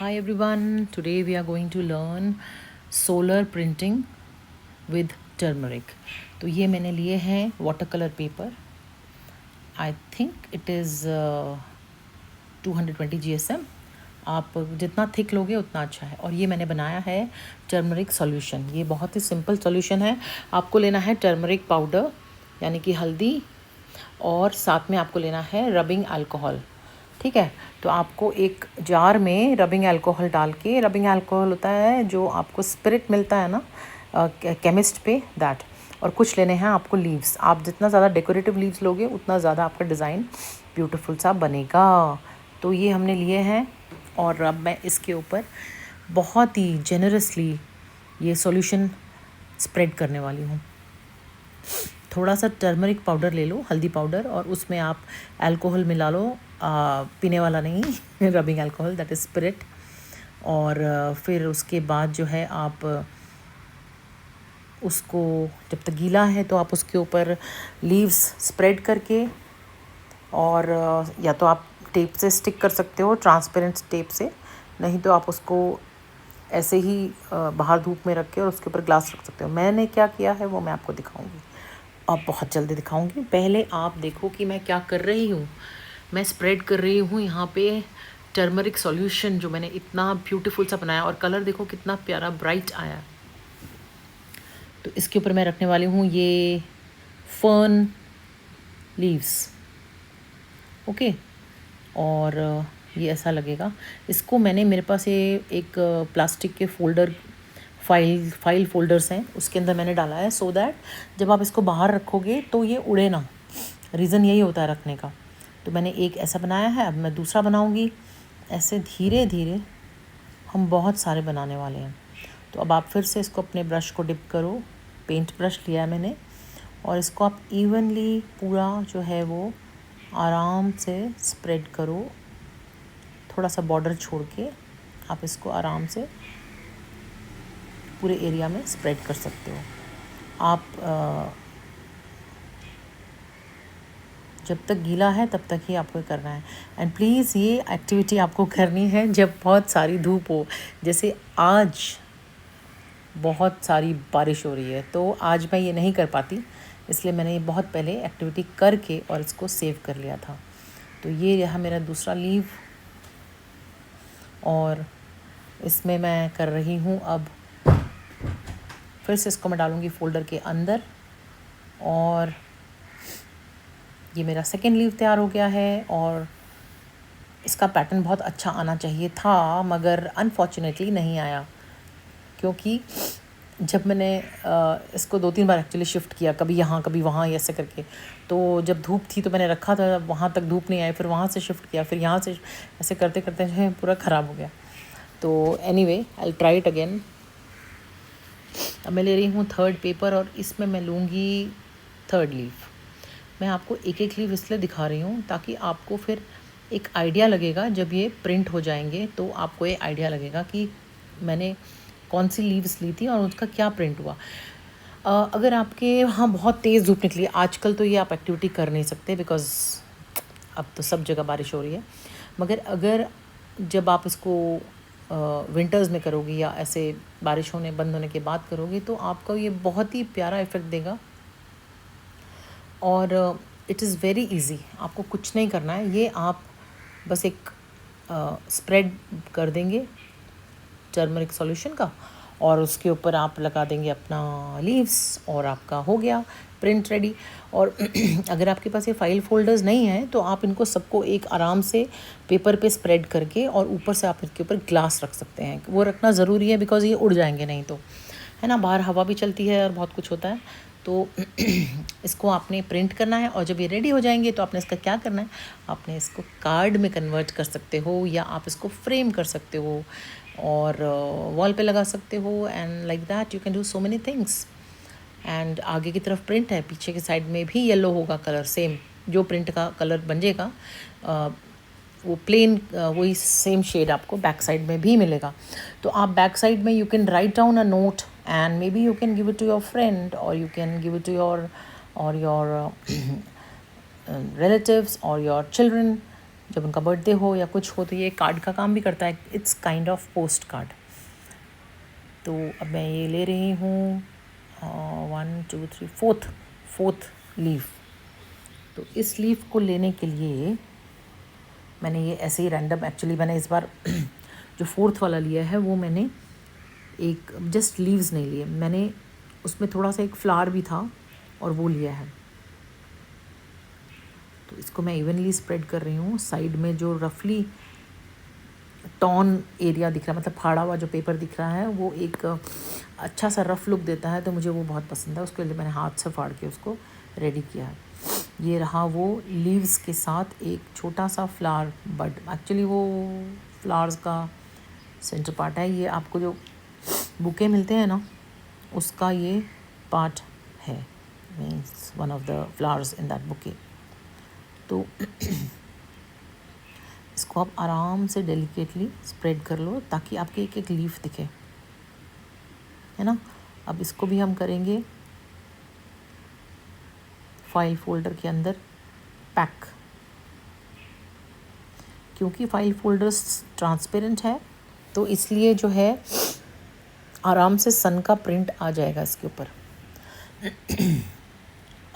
Hi everyone, today we are going to learn solar printing with turmeric. तो ये मैंने लिए हैं water colour paper. I think it is 220 GSM. आप जितना थिक लोगे उतना अच्छा है. और ये मैंने बनाया है टर्मरिक सॉल्यूशन. ये बहुत ही सिंपल सॉल्यूशन है. आपको लेना है टर्मरिक पाउडर यानी कि हल्दी, और साथ में आपको लेना है रबिंग अल्कोहल. ठीक है. तो आपको एक जार में रबिंग अल्कोहल डाल के, रबिंग अल्कोहल होता है जो आपको स्पिरिट मिलता है ना केमिस्ट पे, दैट. और कुछ लेने हैं आपको लीव्स. आप जितना ज़्यादा डेकोरेटिव लीव्स लोगे उतना ज़्यादा आपका डिज़ाइन ब्यूटीफुल सा बनेगा. तो ये हमने लिए हैं. और अब मैं इसके ऊपर बहुत ही जेनरसली ये सॉल्यूशन स्प्रेड करने वाली हूँ. थोड़ा सा टर्मरिक पाउडर ले लो, हल्दी पाउडर, और उसमें आप अल्कोहल मिला लो. पीने वाला नहीं rubbing alcohol, that is spirit. और फिर उसके बाद जो है आप उसको, जब तक गीला है तो आप उसके ऊपर लीव्स स्प्रेड करके, और या तो आप टेप से स्टिक कर सकते हो, ट्रांसपेरेंट टेप से. नहीं तो आप उसको ऐसे ही बाहर धूप में रख के और उसके ऊपर ग्लास रख सकते हो. मैंने क्या किया है वो मैं आपको दिखाऊंगी. अब बहुत जल्दी दिखाऊंगी. पहले आप देखो कि मैं क्या कर रही हूँ. मैं स्प्रेड कर रही हूँ यहाँ पे टर्मरिक सॉल्यूशन जो मैंने इतना ब्यूटीफुल सा बनाया. और कलर देखो कितना प्यारा ब्राइट आया. तो इसके ऊपर मैं रखने वाली हूँ ये फर्न लीव्स. ओके. और ये ऐसा लगेगा. इसको मैंने, मेरे पास ये एक प्लास्टिक के फोल्डर, फाइल फोल्डर्स हैं, उसके अंदर मैंने डाला है, सो दैट जब आप इसको बाहर रखोगे तो ये उड़े ना. रीज़न यही होता है रखने का. तो मैंने एक ऐसा बनाया है. अब मैं दूसरा बनाऊंगी. ऐसे धीरे धीरे हम बहुत सारे बनाने वाले हैं. तो अब आप फिर से इसको अपने ब्रश को डिप करो. पेंट ब्रश लिया है मैंने. और इसको आप इवनली पूरा जो है वो आराम से स्प्रेड करो. थोड़ा सा बॉर्डर छोड़ के आप इसको आराम से पूरे एरिया में स्प्रेड कर सकते हो. आप जब तक गीला है तब तक ही आपको करना है. एंड प्लीज़ ये एक्टिविटी आपको करनी है जब बहुत सारी धूप हो. जैसे आज बहुत सारी बारिश हो रही है, तो आज मैं ये नहीं कर पाती, इसलिए मैंने ये बहुत पहले एक्टिविटी करके और इसको सेव कर लिया था. तो ये रहा मेरा दूसरा लीव. और इसमें मैं कर रही हूँ अब फिर से इसको मैं डालूँगी फोल्डर के अंदर. और ये मेरा सेकेंड लीव तैयार हो गया है. और इसका पैटर्न बहुत अच्छा आना चाहिए था, मगर अनफॉर्चुनेटली नहीं आया. क्योंकि जब मैंने इसको 2-3 बार एक्चुअली शिफ्ट किया, कभी यहाँ कभी वहाँ ऐसे करके, तो जब धूप थी तो मैंने रखा था, वहाँ तक धूप नहीं आई, फिर वहाँ से शिफ्ट किया, फिर यहाँ से, ऐसे करते करते जो है पूरा ख़राब हो गया. तो anyway I try it again. अब मैं ले रही हूँ थर्ड पेपर, और इसमें मैं लूँगी थर्ड लीव. मैं आपको एक एक लीव इसलिए दिखा रही हूँ ताकि आपको फिर एक आइडिया लगेगा. जब ये प्रिंट हो जाएंगे तो आपको ये आइडिया लगेगा कि मैंने कौन सी लीव्स ली थी और उसका क्या प्रिंट हुआ. अगर आपके वहाँ बहुत तेज़ धूप निकली, आजकल तो ये आप एक्टिविटी कर नहीं सकते बिकॉज़ अब तो सब जगह बारिश हो रही है. मगर अगर जब आप इसको विंटर्स में करोगी या ऐसे बारिश होने बंद होने के बाद करोगी, तो आपको ये बहुत ही प्यारा इफ़ेक्ट देगा. और इट इज़ वेरी इजी. आपको कुछ नहीं करना है. ये आप बस एक स्प्रेड कर देंगे टर्मरिक सॉल्यूशन का, और उसके ऊपर आप लगा देंगे अपना लीव्स, और आपका हो गया प्रिंट रेडी. और अगर आपके पास ये फाइल फोल्डर्स नहीं हैं तो आप इनको सबको एक आराम से पेपर पे स्प्रेड करके, और ऊपर से आप इसके ऊपर ग्लास रख सकते हैं. वो रखना ज़रूरी है बिकॉज़ ये उड़ जाएंगे नहीं तो, है ना. बाहर हवा भी चलती है और बहुत कुछ होता है. तो इसको आपने प्रिंट करना है, और जब ये रेडी हो जाएंगे तो आपने इसका क्या करना है, आपने इसको कार्ड में कन्वर्ट कर सकते हो, या आप इसको फ्रेम कर सकते हो, और वॉल पे लगा सकते हो. And like that you can do so many things. And आगे की तरफ प्रिंट है, पीछे की साइड में भी येलो होगा कलर, सेम जो प्रिंट का कलर बन जाएगा वो प्लेन वही सेम शेड आपको बैक साइड में भी मिलेगा. तो आप बैक साइड में you can write down a note, and maybe you can give it to your friend, और you can give it to your relatives or your children. जब उनका बर्थडे हो या कुछ हो तो ये कार्ड का काम भी करता है। It's kind of post card. तो अब मैं ये ले रही हूँ 1 2 3 फोर्थ लीफ। तो इस लीफ को लेने के लिए मैंने ये ऐसे ही रैंडम, एक्चुअली मैंने इस बार जो फोर्थ वाला लिया है वो मैंने एक जस्ट लीव्स नहीं लिए, मैंने उसमें थोड़ा सा एक फ्लावर भी था और वो लिया है। तो इसको मैं इवनली स्प्रेड कर रही हूँ। साइड में जो रफली टॉन एरिया दिख रहा है, मतलब फाड़ा हुआ जो पेपर दिख रहा है, वो एक अच्छा सा रफ लुक देता है, तो मुझे वो बहुत पसंद है। उसके लिए मैंने हाथ से फाड़ के उसको रेडी किया है। ये रहा वो लीव्स के साथ एक छोटा सा फ्लावर बड। एक्चुअली वो फ्लावर्स का सेंटर पार्ट है। ये आपको जो बुके मिलते हैं ना, उसका ये पार्ट है, means one of the flowers in that bouquet. तो इसको आप आराम से डेलिकेटली स्प्रेड कर लो ताकि आपके एक एक लीफ दिखे, है ना। अब इसको भी हम करेंगे फाइल फोल्डर के अंदर पैक। क्योंकि फाइल फोल्डर्स ट्रांसपेरेंट है तो इसलिए जो है आराम से सन का प्रिंट आ जाएगा इसके ऊपर।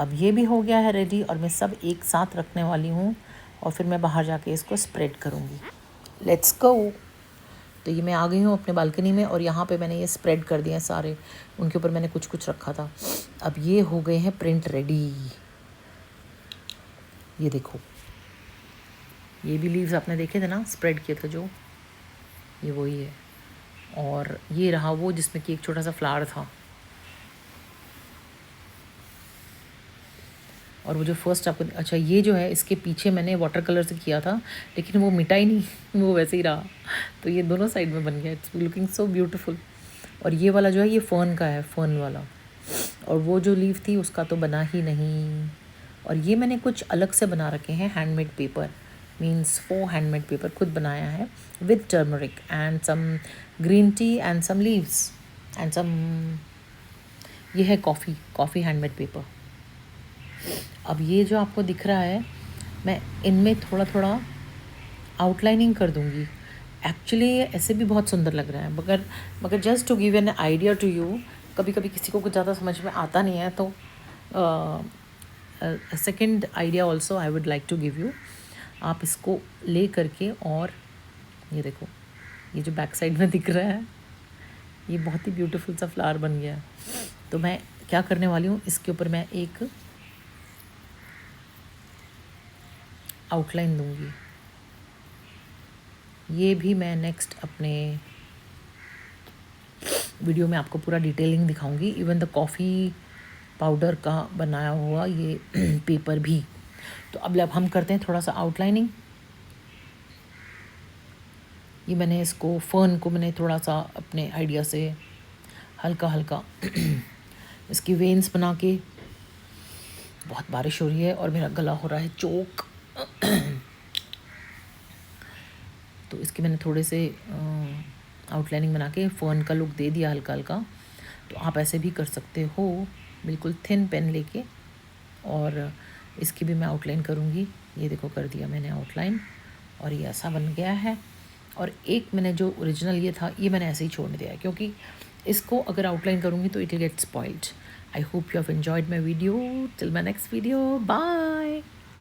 अब ये भी हो गया है रेडी और मैं सब एक साथ रखने वाली हूँ और फिर मैं बाहर जाके इसको स्प्रेड करूँगी। Let's go. तो ये मैं आ गई हूँ अपने बालकनी में और यहाँ पे मैंने ये स्प्रेड कर दिए हैं सारे, उनके ऊपर मैंने कुछ कुछ रखा था। अब ये हो गए हैं प्रिंट रेडी। ये देखो, ये भी लीव्स आपने देखे थे ना, स्प्रेड किए थे जो, ये वही है। और ये रहा वो जिसमें कि एक छोटा सा फ्लावर था। और वो जो फर्स्ट आपको, अच्छा ये जो है इसके पीछे मैंने वाटर कलर से किया था लेकिन वो मिटा ही नहीं, वो वैसे ही रहा। तो ये दोनों साइड में बन गया। It's looking so beautiful. और ये वाला जो है ये फ़र्न का है, फ़र्न वाला। और वो जो लीफ थी उसका तो बना ही नहीं। और ये मैंने कुछ अलग से बना रखे हैं, handmade paper, means 4 handmade paper खुद बनाया है with turmeric and some green tea and some leaves and some, ये है कॉफ़ी हैंडमेड पेपर। अब ये जो आपको दिख रहा है, मैं इनमें थोड़ा थोड़ा आउटलाइनिंग कर दूंगी। एक्चुअली ये ऐसे भी बहुत सुंदर लग रहा है, मगर just to give an idea to you, कभी कभी किसी को कुछ ज़्यादा समझ में आता नहीं है तो second idea also I would like to give you. आप इसको ले करके, और ये देखो, ये जो बैक साइड में दिख रहा है ये बहुत ही ब्यूटीफुल सा फ्लावर बन गया। तो मैं क्या करने वाली हूँ, इसके ऊपर मैं एक आउटलाइन दूंगी। ये भी मैं नेक्स्ट अपने वीडियो में आपको पूरा डिटेलिंग दिखाऊंगी, इवन द कॉफ़ी पाउडर का बनाया हुआ ये पेपर भी। तो अब हम करते हैं थोड़ा सा आउटलाइनिंग। ये मैंने इसको फ़र्न को मैंने थोड़ा सा अपने आइडिया से हल्का हल्का इसकी वेन्स बना के, बहुत बारिश हो रही है और मेरा गला हो रहा है चोक, तो इसके मैंने थोड़े से आउटलाइनिंग बना के फ़र्न का लुक दे दिया हल्का हल्का। तो आप ऐसे भी कर सकते हो, बिल्कुल थिन पेन लेके। और इसकी भी मैं आउटलाइन करूँगी। ये देखो, कर दिया मैंने आउटलाइन और ये ऐसा बन गया है। और एक मैंने जो ओरिजिनल ये था, ये मैंने ऐसे ही छोड़ दिया है क्योंकि इसको अगर आउटलाइन करूँगी तो it will get spoiled. I hope you have enjoyed my video. Till my next video, bye.